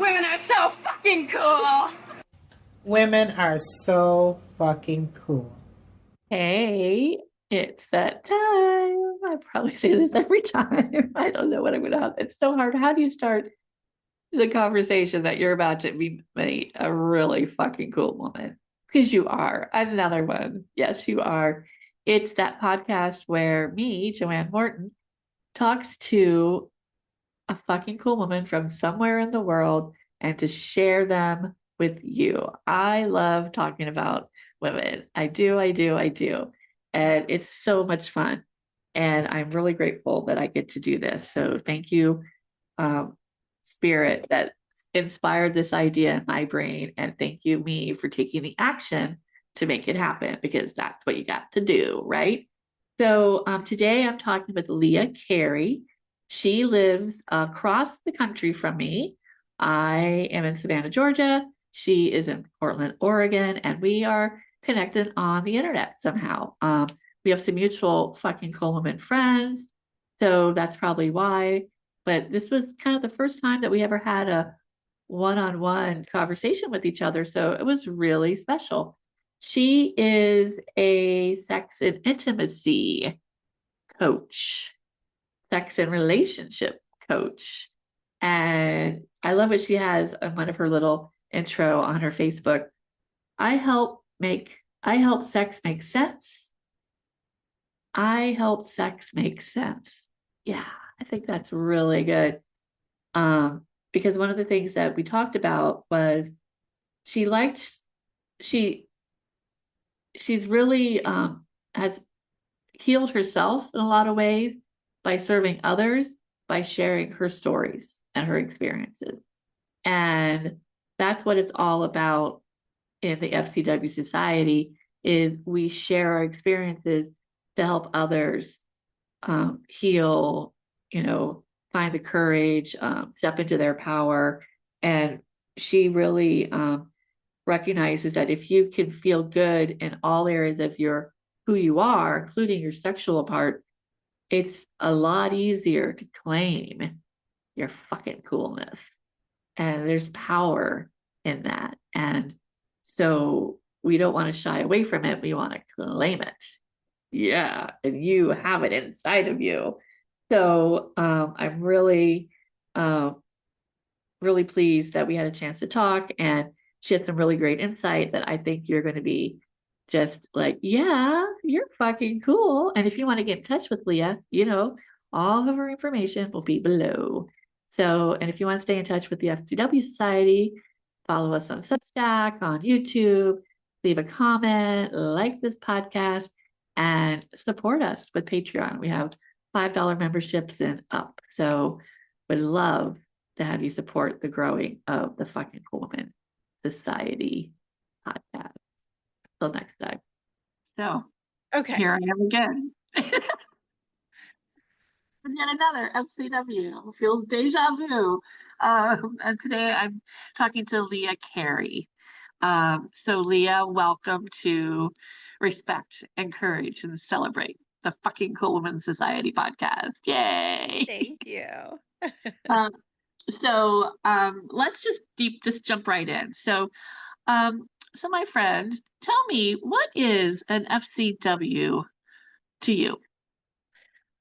Women are so fucking cool. Women are so fucking cool. Hey, it's that time. I probably say this every time. I don't know what I'm gonna have. It's so hard. How do you start the conversation that you're about to meet a really fucking cool woman? Because you are. Another one. Yes, you are. It's that podcast where me, Joanne Morton, talks to a fucking cool woman from somewhere in the world and to share them with you. I love talking about women. I do, I do, I do. And it's so much fun. And I'm really grateful that I get to do this. So thank you, um, Spirit, that inspired this idea in my brain. And thank you, me, for taking the action to make it happen because that's what you got to do, right? So today I'm talking with Leah Carey. She lives across the country from me. I am in Savannah, Georgia. She is in Portland, Oregon, and we are connected on the internet somehow. We have some mutual fucking Coleman friends, so that's probably why. But this was kind of the first time that we ever had a one-on-one conversation with each other, so it was really special. She is a sex and intimacy coach, sex and relationship coach. And I love what she has on one of her little intro on her Facebook. I help sex make sense. I help sex make sense. Yeah, I think that's really good. Because one of the things that we talked about was she liked she she's really has healed herself in a lot of ways by serving others, by sharing her stories and her experiences. And that's what it's all about in the FCW Society is we share our experiences to help others heal, find the courage, step into their power. And she really recognizes that if you can feel good in all areas of your who you are, including your sexual part, it's a lot easier to claim your fucking coolness. And there's power in that. And so we don't want to shy away from it. We want to claim it. Yeah. And you have it inside of you. So I'm um, really pleased that we had a chance to talk and she had some really great insight that I think you're going to be just like, yeah, you're fucking cool. And if you want to get in touch with Leah, all of her information will be below. So, and if you want to stay in touch with the FCW Society, follow us on Substack, on YouTube, leave a comment, like this podcast, and support us with Patreon. We have $5 memberships and up. So would love to have you support the growing of the fucking Cool Woman Society podcast. Till next time. So Okay. here I am again. And yet another FCW. Feels deja vu. And today I'm talking to Leah Carey. So Leah, welcome to Respect, Encourage, and Celebrate the fucking Cool Woman Society podcast. Yay! Thank you. Um, let's just jump right in. So my friend, tell me, what is an FCW to you?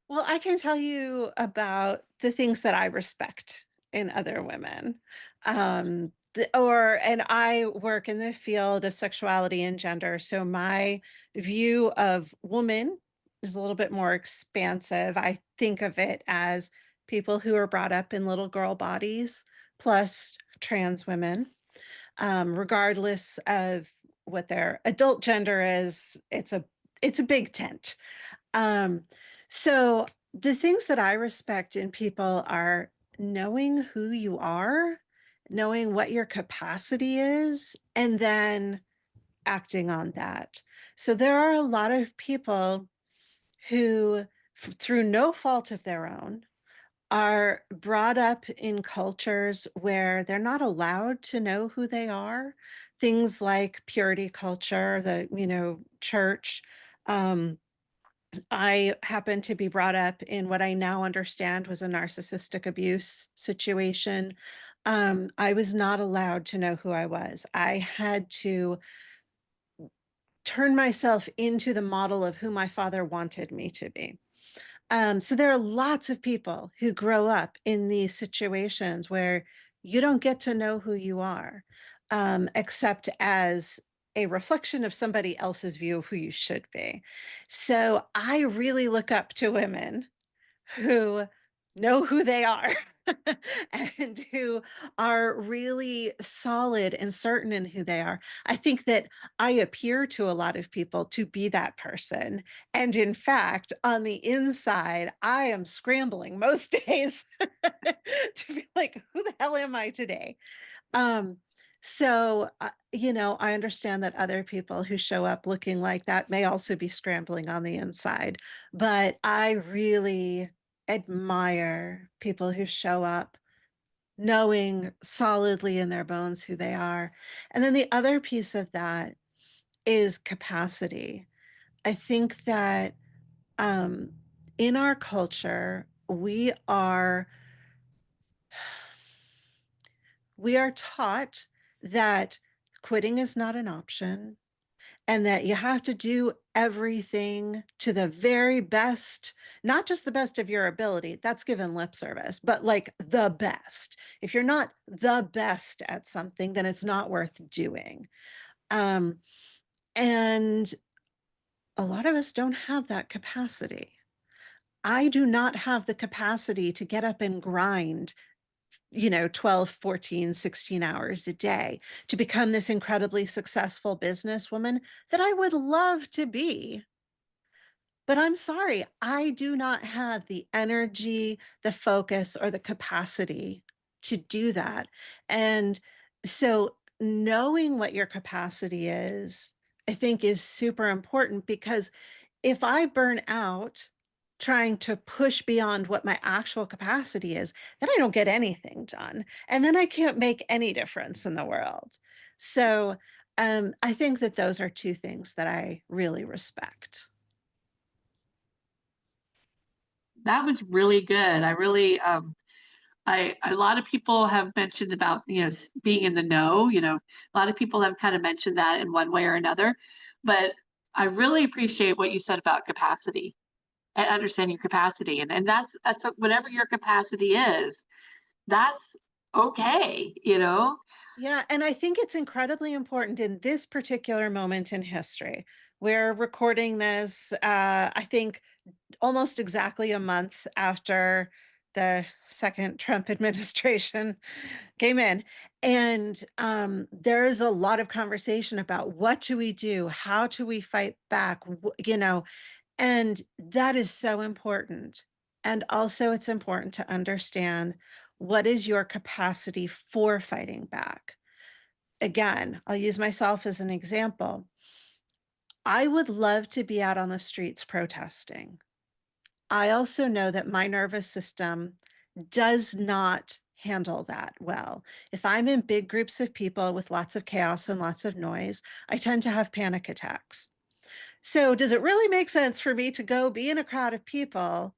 Well, I can tell you about the things that I respect in other women. And I work in the field of sexuality and gender. So my view of woman is a little bit more expansive. I think of it as people who are brought up in little girl bodies, plus trans women, regardless of what their adult gender is. It's a big tent. Um, so the things that I respect in people are knowing who you are, knowing what your capacity is, and then acting on that. So there are a lot of people who, through no fault of their own, are brought up in cultures where they're not allowed to know who they are. Things like purity culture, the church. Um, I happened to be brought up in what I now understand was a narcissistic abuse situation. I was not allowed to know who I was. I had to turn myself into the model of who my father wanted me to be. So there are lots of people who grow up in these situations where you don't get to know who you are, except as a reflection of somebody else's view of who you should be. So I really look up to women who know who they are and who are really solid and certain in who they are. I think that I appear to a lot of people to be that person. And in fact, on the inside, I am scrambling most days to be like, who the hell am I today? Um, I understand that other people who show up looking like that may also be scrambling on the inside, but I really admire people who show up knowing solidly in their bones who they are. And then the other piece of that is capacity. I think that um, in our culture, we are taught that quitting is not an option and that you have to do everything to the very best, not just the best of your ability, that's given lip service, but like the best. If you're not the best at something, then it's not worth doing. Um, and a lot of us don't have that capacity. I do not have the capacity to get up and grind 12, 14, 16 hours a day to become this incredibly successful businesswoman that I would love to be. But I'm sorry, I do not have the energy, the focus, or the capacity to do that. And so knowing what your capacity is, I think is super important because if I burn out trying to push beyond what my actual capacity is, then I don't get anything done. And then I can't make any difference in the world. So I think that those are two things that I really respect. That was really good. I really, I a lot of people have mentioned about, being in the know, a lot of people have kind of mentioned that in one way or another, but I really appreciate what you said about capacity and understanding your capacity. And that's whatever your capacity is, that's okay, you know? Yeah, and I think it's incredibly important in this particular moment in history. We're recording this, I think, almost exactly a month after the second Trump administration came in. And there is a lot of conversation about what do we do? How do we fight back? And that is so important. And also, it's important to understand what is your capacity for fighting back. Again, I'll use myself as an example. I would love to be out on the streets protesting. I also know that my nervous system does not handle that well. If I'm in big groups of people with lots of chaos and lots of noise, I tend to have panic attacks. So, does it really make sense for me to go be in a crowd of people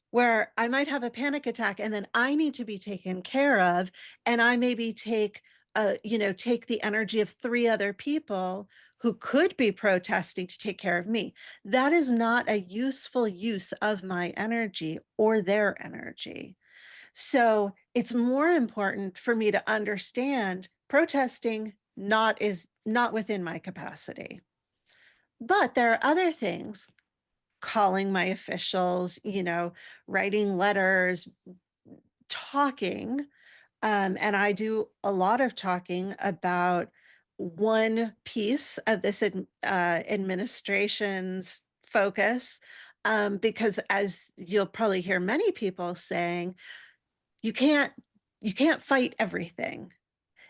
where I might have a panic attack and then I need to be taken care of and I maybe take the energy of three other people who could be protesting to take care of me? That is not a useful use of my energy or their energy. So it's more important for me to understand protesting is not within my capacity. But there are other things, calling my officials, writing letters, talking. And I do a lot of talking about one piece of this administration's focus, because as you'll probably hear many people saying, you can't you can't fight everything.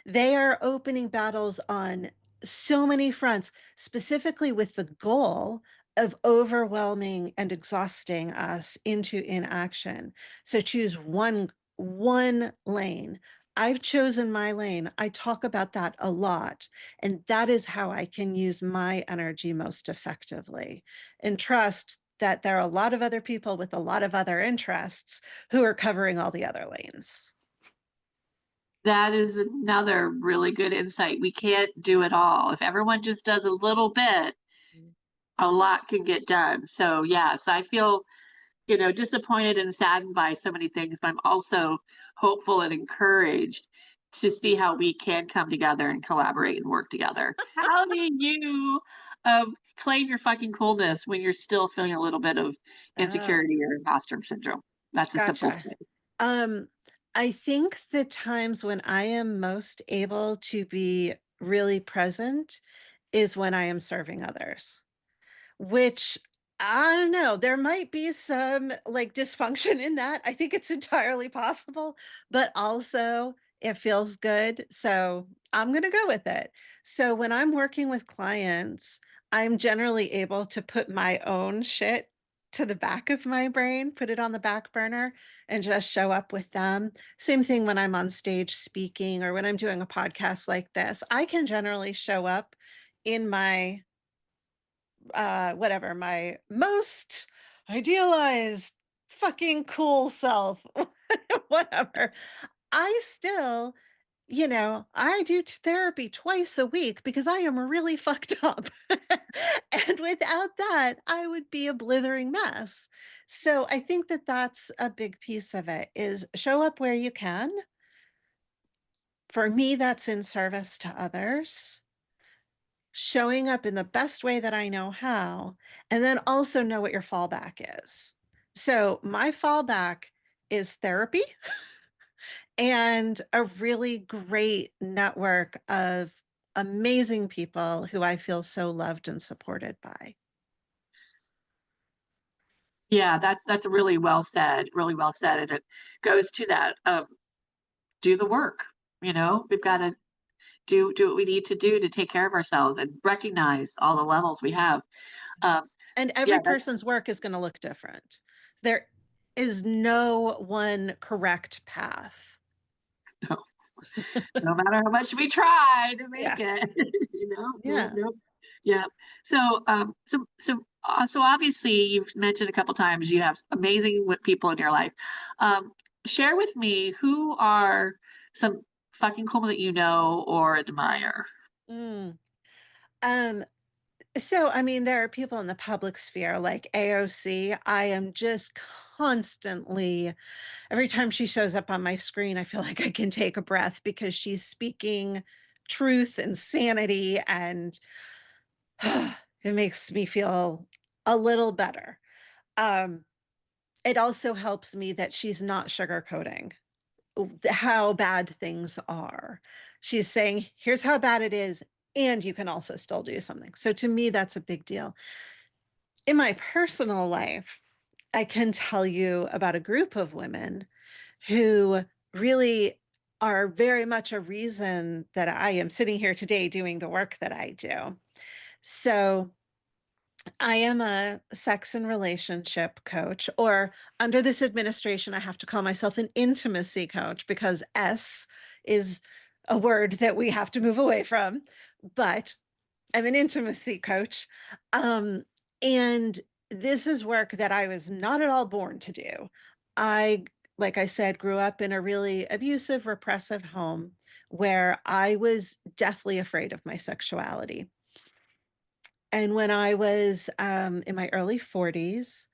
They are opening battles on so many fronts, specifically with the goal of overwhelming and exhausting us into inaction. So choose one lane. I've chosen my lane. I talk about that a lot, and that is how I can use my energy most effectively. And trust, that there are a lot of other people with a lot of other interests who are covering all the other lanes. That is another really good insight. We can't do it all. If everyone just does a little bit, a lot can get done. So yes, I feel, disappointed and saddened by so many things, but I'm also hopeful and encouraged to see how we can come together and collaborate and work together. How do you claim your fucking coolness when you're still feeling a little bit of Oh, insecurity or imposter syndrome? That's a simple gotcha. thing. Um, I think the times when I am most able to be really present is when I am serving others. Which, I don't know, there might be some, like, dysfunction in that. I think it's entirely possible, but also it feels good, so I'm gonna go with it. So when I'm working with clients, I'm generally able to put my own shit to the back of my brain, put it on the back burner, and just show up with them. Same thing when I'm on stage speaking or when I'm doing a podcast like this. I can generally show up in my whatever, my most idealized fucking cool self, whatever. I still, I do therapy twice a week because I am really fucked up. And without that, I would be a blithering mess. So I think that that's a big piece of it is show up where you can. For me, that's in service to others, showing up in the best way that I know how, and then also know what your fallback is. So my fallback is therapy and a really great network of amazing people who I feel so loved and supported by. Yeah, that's really well said, really well said, and it goes to that, do the work, We've Yeah. gotta do what we need to do to take care of ourselves and recognize all the levels we have. Um, And yeah, every that's person's work is going to look different. There is no one correct path. no, no matter how much we try to make Yeah. it, no, Yeah. no. Yeah. So obviously you've mentioned a couple times you have amazing people in your life. Um, Share with me who are some fucking cool that you know or admire. Mm. Um, So, I mean, there are people in the public sphere like AOC. I am just constantly, every time she shows up on my screen, I feel like I can take a breath because she's speaking truth and sanity, and it makes me feel a little better. Um, it also helps me that she's not sugarcoating how bad things are. She's saying, here's how bad it is, and you can also still do something. So to me, that's a big deal. In my personal life, I can tell you about a group of women who really are very much a reason that I am sitting here today doing the work that I do. So, I am a sex and relationship coach, or under this administration, I have to call myself an intimacy coach because S is a word that we have to move away from. But I'm an intimacy coach. Um, and this is work that I was not at all born to do. I, like I said, grew up in a really abusive, repressive home where I was deathly afraid of my sexuality. And when I was in my early 40s,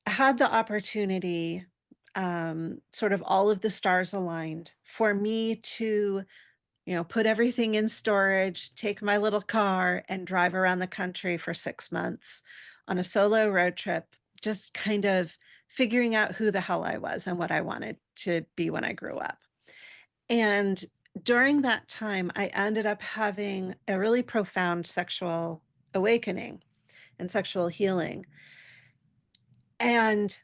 I had the opportunity, sort of all of the stars aligned for me to put everything in storage, take my little car, and drive around the country for 6 months on a solo road trip, just kind of figuring out who the hell I was and what I wanted to be when I grew up. And during that time, I ended up having a really profound sexual awakening and sexual healing. And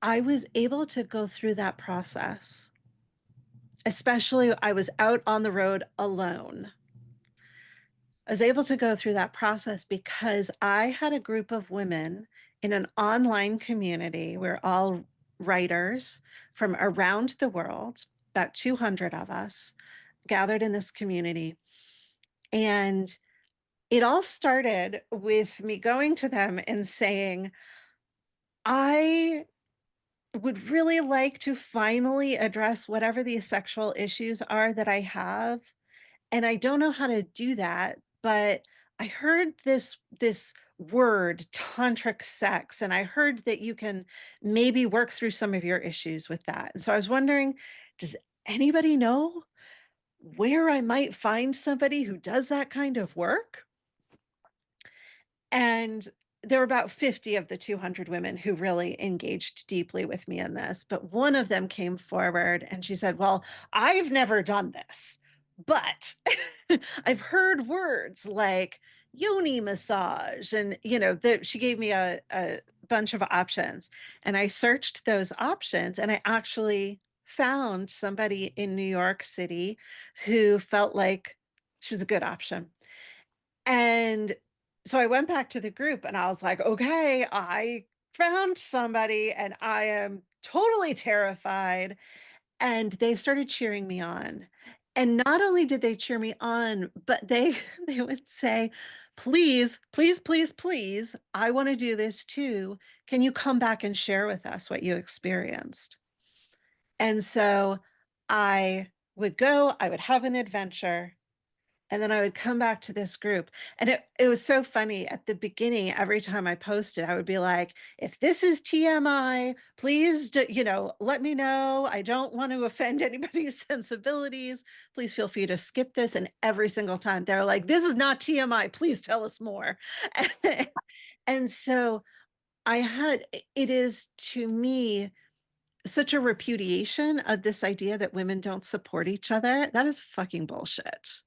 I was able to go through that process, especially I was out on the road alone. I was able to go through that process because I had a group of women in an online community. We're all writers from around the world, about 200 of us gathered in this community. And it all started with me going to them and saying, I would really like to finally address whatever the sexual issues are that I have, and I don't know how to do that, but I heard this word tantric sex, and I heard that you can maybe work through some of your issues with that. And so I was wondering, does anybody know where I might find somebody who does that kind of work? And there were about 50 of the 200 women who really engaged deeply with me in this. But one of them came forward and she said, "Well, I've never done this, but I've heard words like yoni massage." And, she gave me a bunch of options. And I searched those options and I actually found somebody in New York City who felt like she was a good option. And so I went back to the group and I was like, "Okay, I found somebody and I am totally terrified." And they started cheering me on. And not only did they cheer me on, but they they would say, "Please, please, please, please, I want to do this too. Can you come back and share with us what you experienced?" And so I would go, I would have an adventure, and then I would come back to this group. And it was so funny at the beginning, every time I posted, I would be like, "If this is TMI, please, let me know. I don't want to offend anybody's sensibilities. Please feel free to skip this." And every single time they're like, "This is not TMI. Please tell us more." And so it is to me such a repudiation of this idea that women don't support each other. That is fucking bullshit.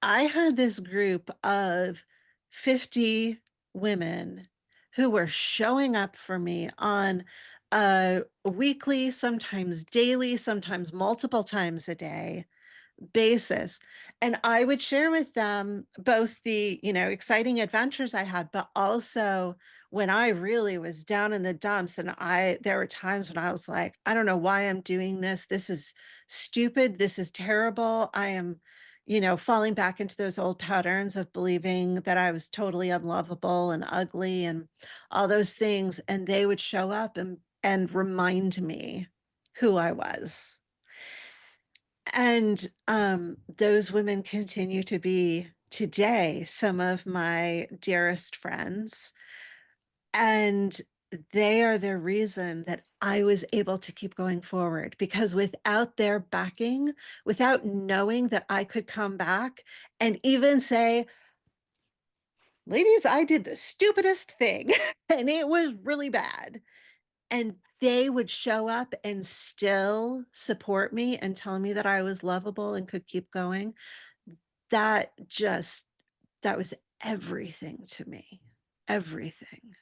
I had this group of 50 women who were showing up for me on a weekly, sometimes daily, sometimes multiple times a day basis. And I would share with them both the, exciting adventures I had, but also when I really was down in the dumps and there were times when I was like, "I don't know why I'm doing this. This is stupid. This is terrible. I am, falling back into those old patterns of believing that I was totally unlovable and ugly and all those things." And they would show up and remind me who I was. And, those women continue to be today some of my dearest friends, and they are the reason that I was able to keep going forward, because without their backing, without knowing that I could come back and even say, "Ladies, I did the stupidest thing, and it was really bad." And they would show up and still support me and tell me that I was lovable and could keep going. That just that was everything to me. Everything.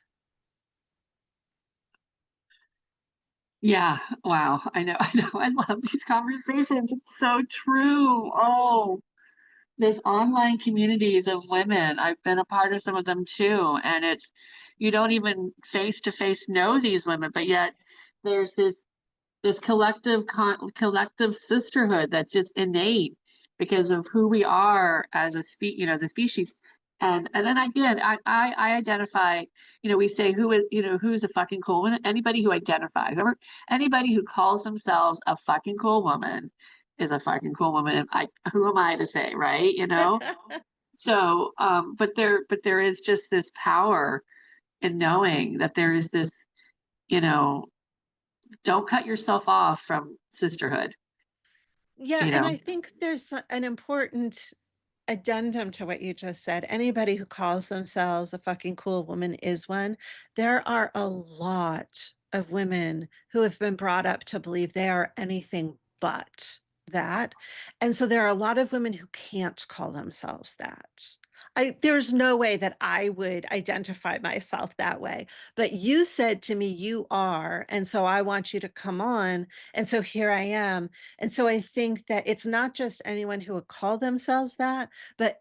Yeah, wow. I know, I know. I love these conversations. It's so true. Oh, there's online communities of women. I've been a part of some of them too. And it's, you don't even face to face know these women, but yet there's this collective sisterhood that's just innate because of who we are as as a species. And then again, I identify, we say who is, who's a fucking cool woman. Anybody who identifies, remember, anybody who calls themselves a fucking cool woman is a fucking cool woman. And who am I to say, right? So but there is just this power in knowing that there is this, you know don't cut yourself off from sisterhood, Yeah, you and know. I think there's an important addendum to what you just said. Anybody who calls themselves a fucking cool woman is one. There are a lot of women who have been brought up to believe they are anything but that. And so there are a lot of women who can't call themselves that. There's no way that I would identify myself that way. But you said to me, "You are." And so I want you to come on. And so here I am. And so I think that it's not just anyone who would call themselves that, but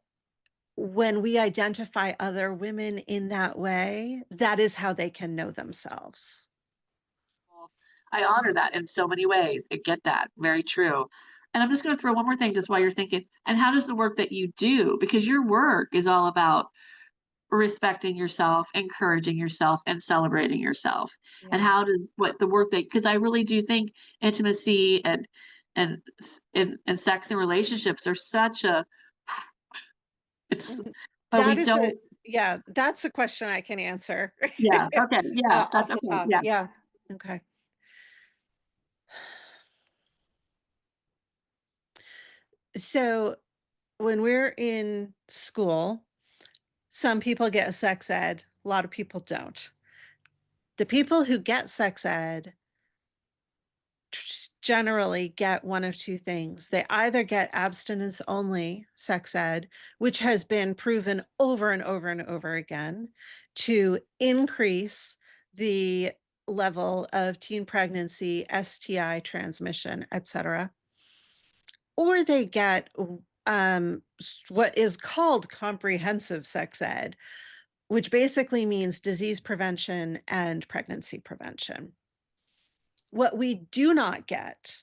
when we identify other women in that way, that is how they can know themselves. Well, I honor that in so many ways. I get that. Very true. And I'm just going to throw one more thing just while you're thinking. And how does the work that you do, because your work is all about respecting yourself, encouraging yourself, and celebrating yourself. And Yeah. how does what the work that because I really do think intimacy and sex and relationships are such a it's Mhm. but That we is a don't yeah, that's a question I can answer yeah, okay, yeah, that's off the okay, top. yeah. Yeah. Okay. So when we're in school, some people get sex ed, a lot of people don't. The people who get sex ed generally get one of two things. They either get abstinence only sex ed, which has been proven over and over and over again to increase the level of teen pregnancy, STI transmission, etc. Or they get what is called comprehensive sex ed, which basically means disease prevention and pregnancy prevention. What we do not get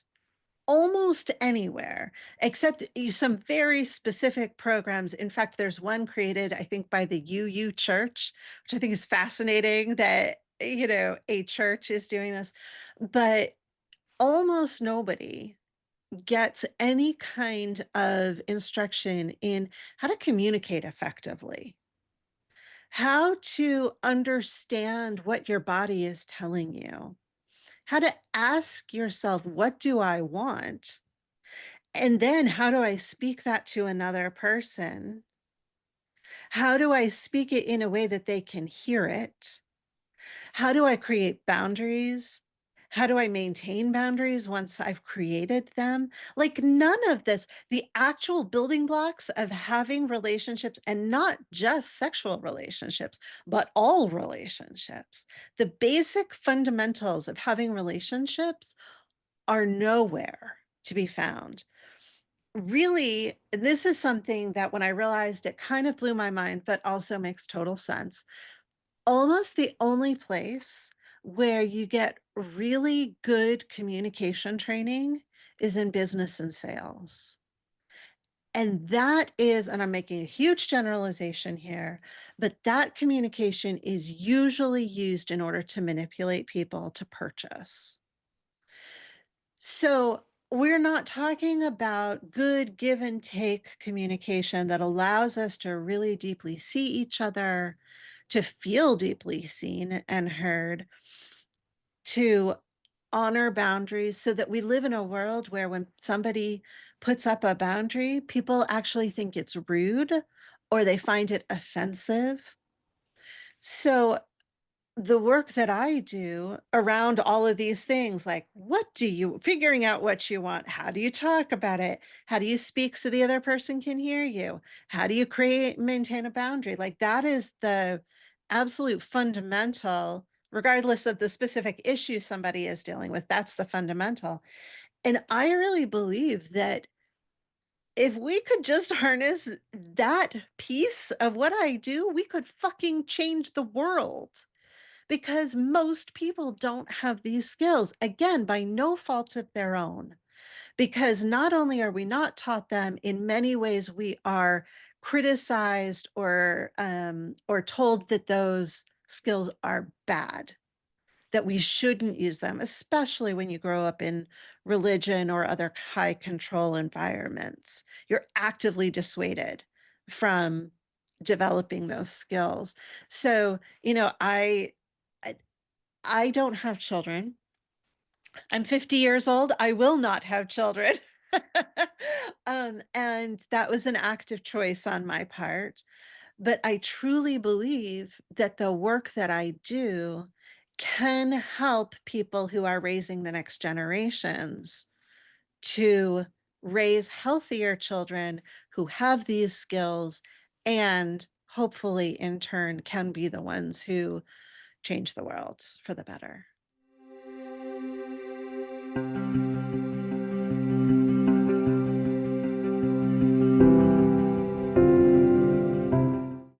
almost anywhere, except some very specific programs. In fact, there's one created, I think, by the UU Church, which I think is fascinating that, a church is doing this. But almost nobody gets any kind of instruction in how to communicate effectively, how to understand what your body is telling you, how to ask yourself, what do I want? And then how do I speak that to another person? How do I speak it in a way that they can hear it? How do I create boundaries? How do I maintain boundaries once I've created them? Like none of this, the actual building blocks of having relationships and not just sexual relationships, but all relationships. The basic fundamentals of having relationships are nowhere to be found. Really, this is something that when I realized it kind of blew my mind, but also makes total sense. Almost the only place where you get really good communication training is in business and sales. And that is, and I'm making a huge generalization here, but that communication is usually used in order to manipulate people to purchase. So we're not talking about good give and take communication that allows us to really deeply see each other, to feel deeply seen and heard, to honor boundaries so that we live in a world where when somebody puts up a boundary, people actually think it's rude or they find it offensive. So the work that I do around all of these things, like figuring out what you want, how do you talk about it? How do you speak so the other person can hear you? How do you maintain a boundary? Like that is the absolute fundamental, regardless of the specific issue somebody is dealing with, that's the fundamental. And I really believe that if we could just harness that piece of what I do, we could fucking change the world because most people don't have these skills, again, by no fault of their own. Because not only are we not taught them, in many ways we are criticized or told that those skills are bad, that we shouldn't use them, especially when you grow up in religion or other high control environments. You're actively dissuaded from developing those skills. So, I I don't have children. I'm 50 years old. I will not have children. And that was an active choice on my part. But I truly believe that the work that I do can help people who are raising the next generations to raise healthier children who have these skills and hopefully in turn can be the ones who change the world for the better.